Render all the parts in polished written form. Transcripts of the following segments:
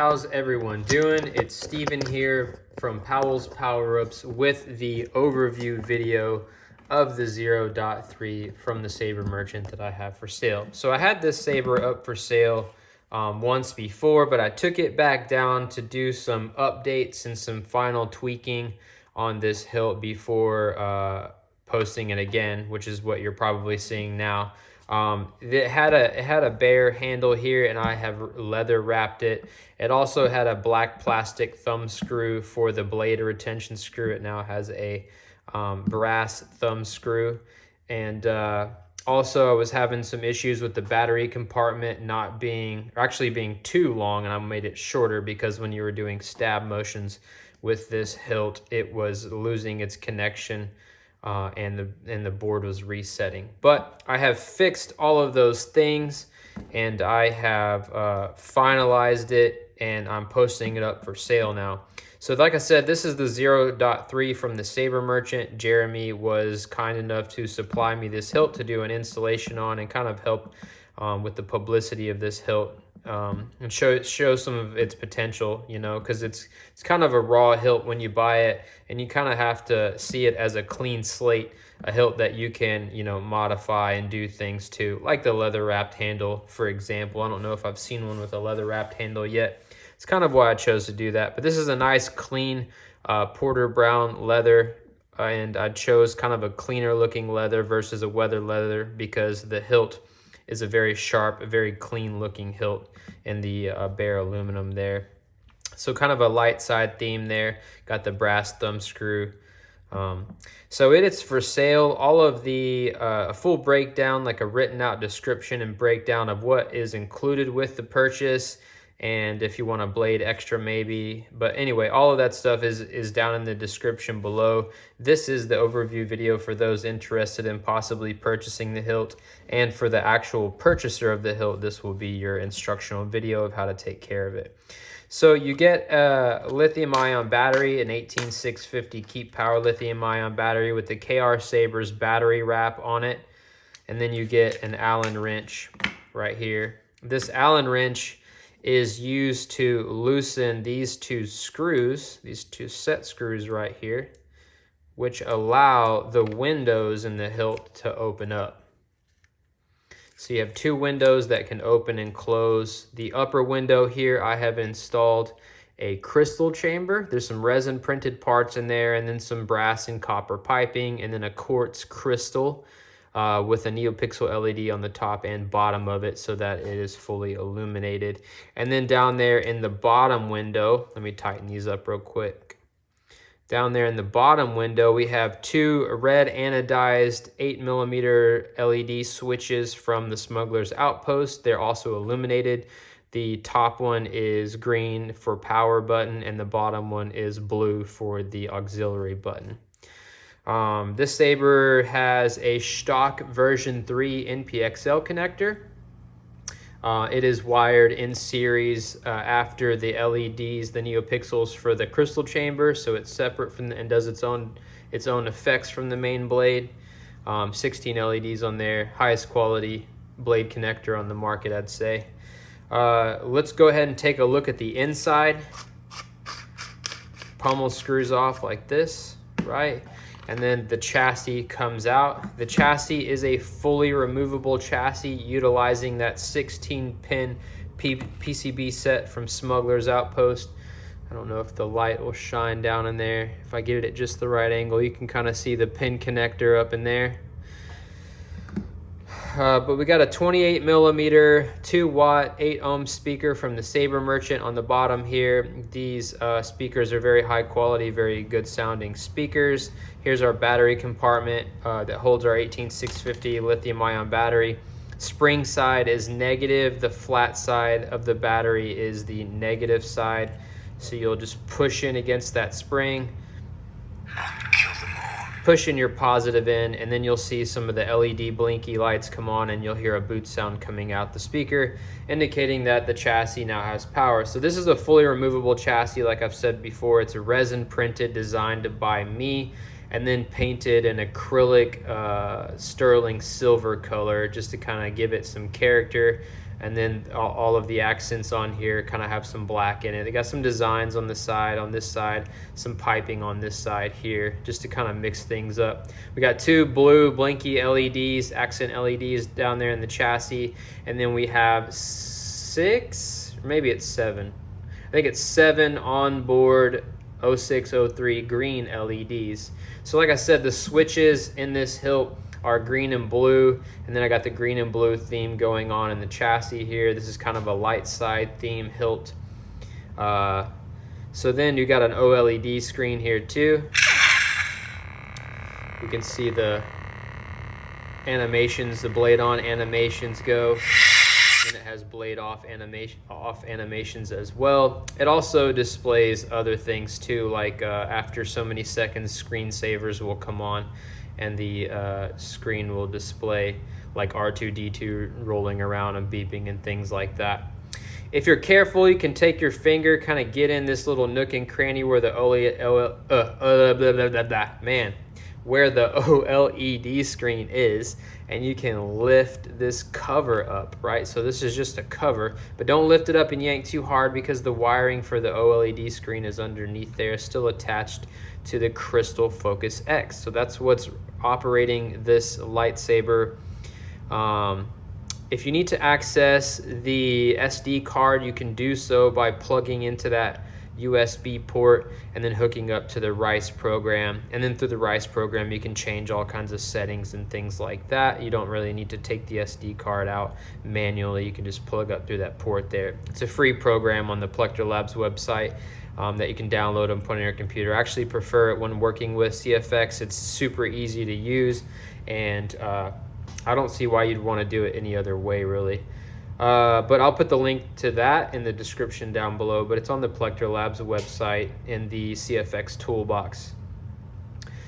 how's everyone doing? It's Steven here from Powell's Power Ups with the overview video of the 0.3 from the Saber Merchant that I have for sale. So I had this Saber up for sale once before, but I took it back down to do some updates and some final tweaking on this hilt before posting it again, which is what you're probably seeing now. It had a bare handle here, and I have leather wrapped it. It also had a black plastic thumb screw for the blade retention screw. It now has a brass thumb screw, and also I was having some issues with the battery compartment not being, or actually being too long, and I made it shorter because when you were doing stab motions with this hilt, it was losing its connection. And the board was resetting. But I have fixed all of those things, and I have finalized it, and I'm posting it up for sale now. So like I said, this is the 0.3 from the Saber Merchant. Jeremy was kind enough to supply me this hilt to do an installation on and kind of help with the publicity of this hilt. And show some of its potential, you know, because it's kind of a raw hilt when you buy it, and you kind of have to see it as a clean slate, a hilt that you can, you know, modify and do things to, like the leather wrapped handle, for example. I don't know if I've seen one with a leather wrapped handle yet. It's kind of why I chose to do that. But this is a nice clean porter brown leather, and I chose kind of a cleaner looking leather versus a weathered leather because the hilt is a very sharp, very clean looking hilt in the bare aluminum there. So kind of a light side theme there. Got the brass thumb screw. So it is for sale. All of the a full breakdown, like a written out description and breakdown of what is included with the purchase, and if you want a blade extra maybe. But anyway, all of that stuff is down in the description below. This is the overview video for those interested in possibly purchasing the hilt, and for the actual purchaser of the hilt, this will be your instructional video of how to take care of it. So you get a lithium ion battery, an 18650 Keep Power lithium ion battery with the KR Sabers battery wrap on it, and then you get an Allen wrench right here. This Allen wrench is used to loosen these two screws, these two set screws right here, which allow the windows in the hilt to open up. So you have two windows that can open and close. The upper window here, I have installed a crystal chamber. There's some resin printed parts in there, and then some brass and copper piping, and then a quartz crystal with a Neopixel LED on the top and bottom of it so that it is fully illuminated. And then down there in the bottom window, let me tighten these up real quick. Down there in the bottom window, we have two red anodized 8mm LED switches from the Smugglers Outpost. They're also illuminated. The top one is green for power button, and the bottom one is blue for the auxiliary button. This Saber has a stock version 3 NPXL connector. It is wired in series after the LEDs, the Neopixels for the crystal chamber, so it's separate from and does its own effects from the main blade. 16 LEDs on there, highest quality blade connector on the market, I'd say. Let's go ahead and take a look at the inside. Pommel screws off like this, right? And then the chassis comes out. The chassis is a fully removable chassis utilizing that 16-pin PCB set from Smuggler's Outpost. I don't know if the light will shine down in there. If I get it at just the right angle, you can kind of see the pin connector up in there. But we got a 28mm 2-watt 8 ohm speaker from the Saber Merchant on the bottom here. These speakers are very high quality, very good sounding speakers. Here's our battery compartment that holds our 18650 lithium ion battery. Spring side is negative, the flat side of the battery is the negative side. So you'll just push in against that spring, push in your positive in, and then you'll see some of the LED blinky lights come on, and you'll hear a boot sound coming out the speaker, indicating that the chassis now has power. So this is a fully removable chassis, like I've said before. It's a resin printed, designed by me, and then painted an acrylic sterling silver color just to kind of give it some character. And then all of the accents on here kind of have some black in it. They got some designs on the side, on this side, some piping on this side here, just to kind of mix things up. We got 2 blue blinky LEDs, accent LEDs down there in the chassis. And then we have 6, or maybe it's 7. I think it's 7 onboard 0603 green LEDs. So like I said, the switches in this Hilt are green and blue, and then I got the green and blue theme going on in the chassis here. This is kind of a light side theme Hilt. So then you got an OLED screen here too. You can see the animations, the blade on animations go. And it has blade off animations as well. It also displays other things too, like after so many seconds, screensavers will come on, and the screen will display like R2-D2 rolling around and beeping and things like that. If you're careful, you can take your finger, kind of get in this little nook and cranny where the OLED screen is, and you can lift this cover up, right? So this is just a cover, but don't lift it up and yank too hard because the wiring for the OLED screen is underneath there, still attached to the Crystal Focus X. So that's what's operating this lightsaber. If you need to access the SD card, you can do so by plugging into that USB port and then hooking up to the RICE program. And then through the RICE program, you can change all kinds of settings and things like that. You don't really need to take the SD card out manually. You can just plug up through that port there. It's a free program on the Plector Labs website that you can download and put on your computer. I actually prefer it when working with CFX. It's super easy to use, and I don't see why you'd want to do it any other way, really. But I'll put the link to that in the description down below, but it's on the Plector Labs website in the CFX toolbox.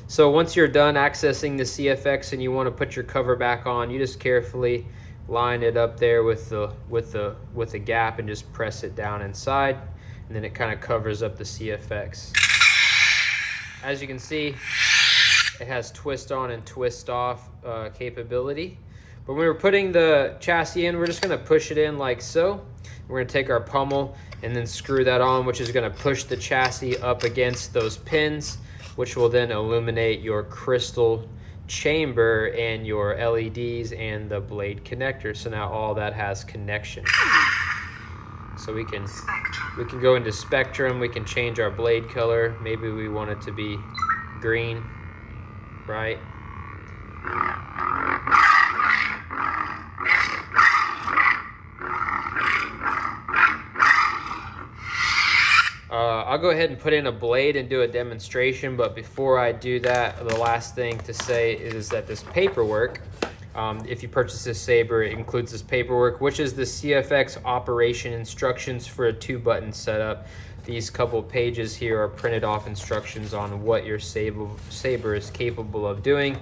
So once you're done accessing the CFX and you want to put your cover back on, you just carefully line it up there with the gap and just press it down inside, and then it kind of covers up the CFX. As you can see, it has twist on and twist off capability. But when we're putting the chassis in, we're just gonna push it in like so. We're gonna take our pommel and then screw that on, which is gonna push the chassis up against those pins, which will then illuminate your crystal chamber and your LEDs and the blade connector. So now all that has connection. So we can go into spectrum, we can change our blade color. Maybe we want it to be green, right? I'll go ahead and put in a blade and do a demonstration, but before I do that, the last thing to say is that this paperwork, if you purchase this saber, it includes this paperwork, which is the CFX operation instructions for a 2-button setup. These couple pages here are printed off instructions on what your saber is capable of doing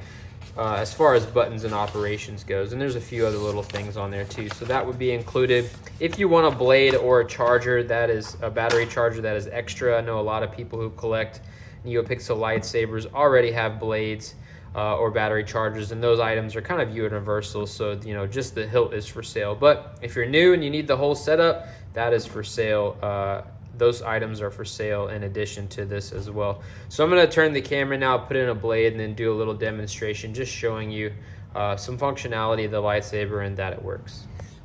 as far as buttons and operations goes. And there's a few other little things on there too. So that would be included. If you want a blade or a charger, that is a battery charger, that is extra. I know a lot of people who collect Neopixel lightsabers already have blades or battery chargers, and those items are kind of universal. So, you know, just the hilt is for sale. But if you're new and you need the whole setup, that is for sale. Those items are for sale in addition to this as well. So I'm gonna turn the camera now, put in a blade, and then do a little demonstration just showing you some functionality of the lightsaber and that it works.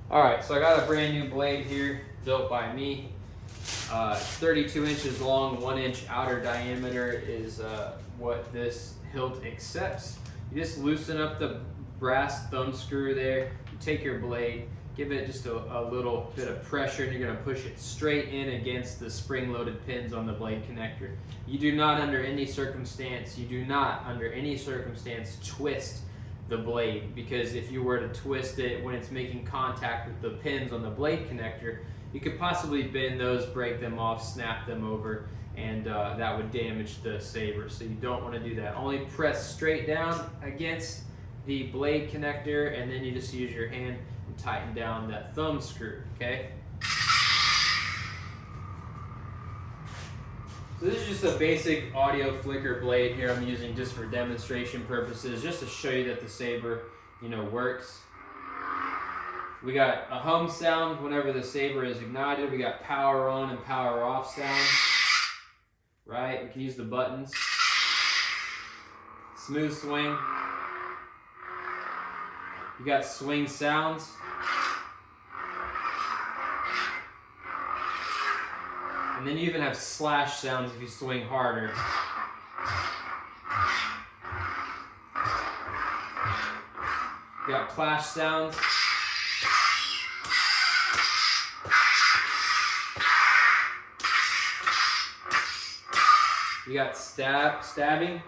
All right, so I got a brand new blade here built by me. 32 inches long, 1 inch outer diameter is what this hilt accepts. You just loosen up the brass thumb screw there, you take your blade, give it just a little bit of pressure, and you're gonna push it straight in against the spring-loaded pins on the blade connector. You do not under any circumstance twist the blade, because if you were to twist it when it's making contact with the pins on the blade connector, you could possibly bend those, break them off, snap them over, and that would damage the saber. So you don't want to do that. Only press straight down against the blade connector, and then you just use your hand and tighten down that thumb screw, okay? So this is just a basic audio flicker blade here I'm using just for demonstration purposes, just to show you that the saber, you know, works. We got a hum sound whenever the saber is ignited. We got power on and power off sound. Right? We can use the buttons. Smooth swing. You got swing sounds. And then you even have slash sounds if you swing harder. You got clash sounds. You got stabbing.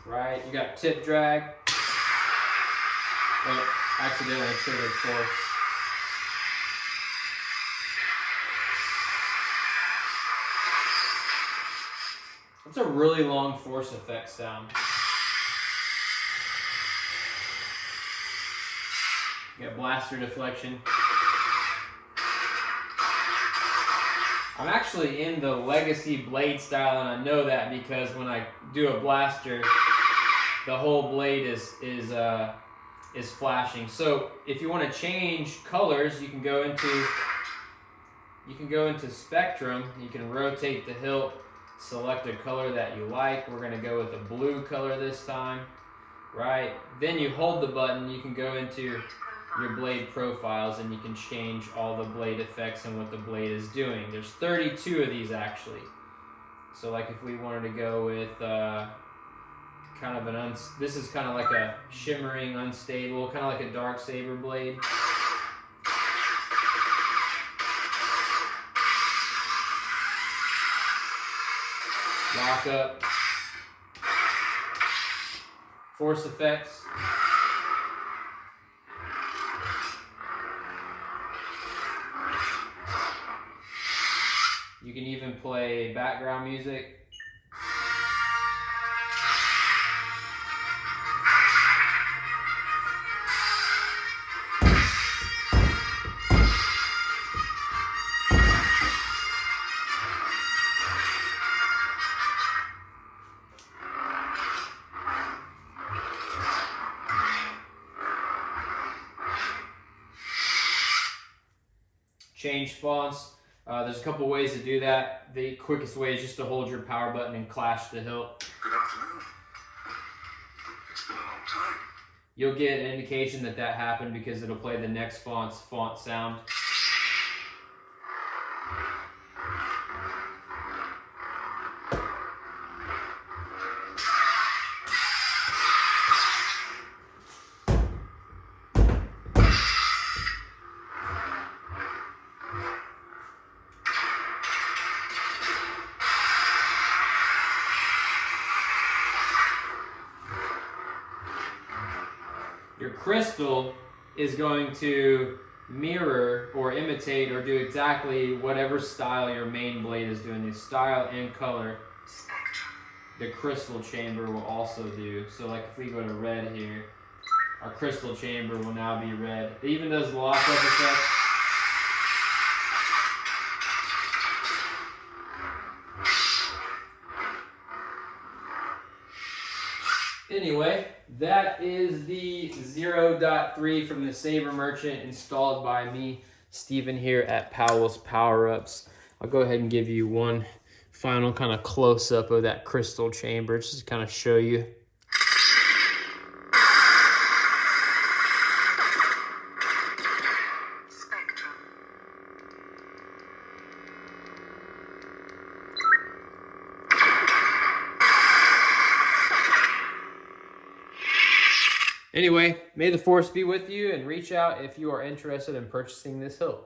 Right, you got tip drag. Oh, accidentally triggered force. That's a really long force effect sound. You got blaster deflection. I'm actually in the legacy blade style, and I know that because when I do a blaster, the whole blade is flashing. So if you want to change colors, you can go into spectrum. You can rotate the hilt, select a color that you like. We're going to go with a blue color this time, right? Then you hold the button. You can go into your blade profiles and you can change all the blade effects and what the blade is doing. There's 32 of these actually. So like if we wanted to go with kind of this is kind of like a shimmering, unstable, kind of like a dark saber blade. Lock up. Force effects. You can even play background music. Change fonts. There's a couple ways to do that. The quickest way is just to hold your power button and clash the hilt. Good afternoon. It's been a long time. You'll get an indication that that happened because it'll play the next font's font sound. Your crystal is going to mirror or imitate or do exactly whatever style your main blade is doing. The style and color the crystal chamber will also do. So like if we go to red here, our crystal chamber will now be red. It even does lock-up effect. Anyway, that is the 0.3 from the Saber Merchant installed by me, Steven, here at Powell's Power Ups. I'll go ahead and give you one final kind of close-up of that crystal chamber just to kind of show you. Anyway, may the force be with you, and reach out if you are interested in purchasing this hilt.